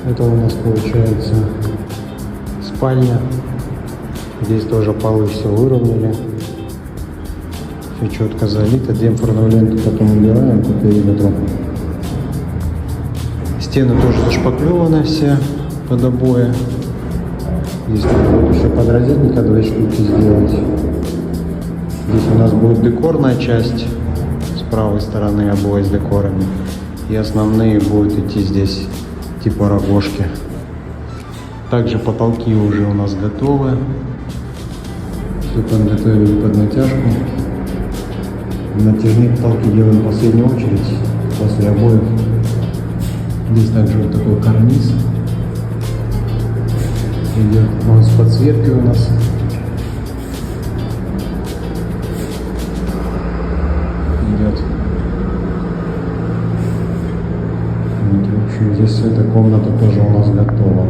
Это у нас получается спальня. Здесь тоже полы все выровняли. Все четко залито. Демпферную ленту потом убираем по периметру. Стены тоже зашпаклеваны все под обои. Здесь надо вот еще подрозетника 2 штуки сделать. Здесь у нас будет декорная часть. С правой стороны обои с декорами. И основные будут идти здесь типа рогожки. Также потолки уже у нас готовы. Все подготовили под натяжку. Натяжные потолки делаем в последнюю очередь после обоев. Здесь также вот такой карниз идет. Он с подсветкой у нас. Идет. Вот, в общем, здесь эта комната тоже у нас готова.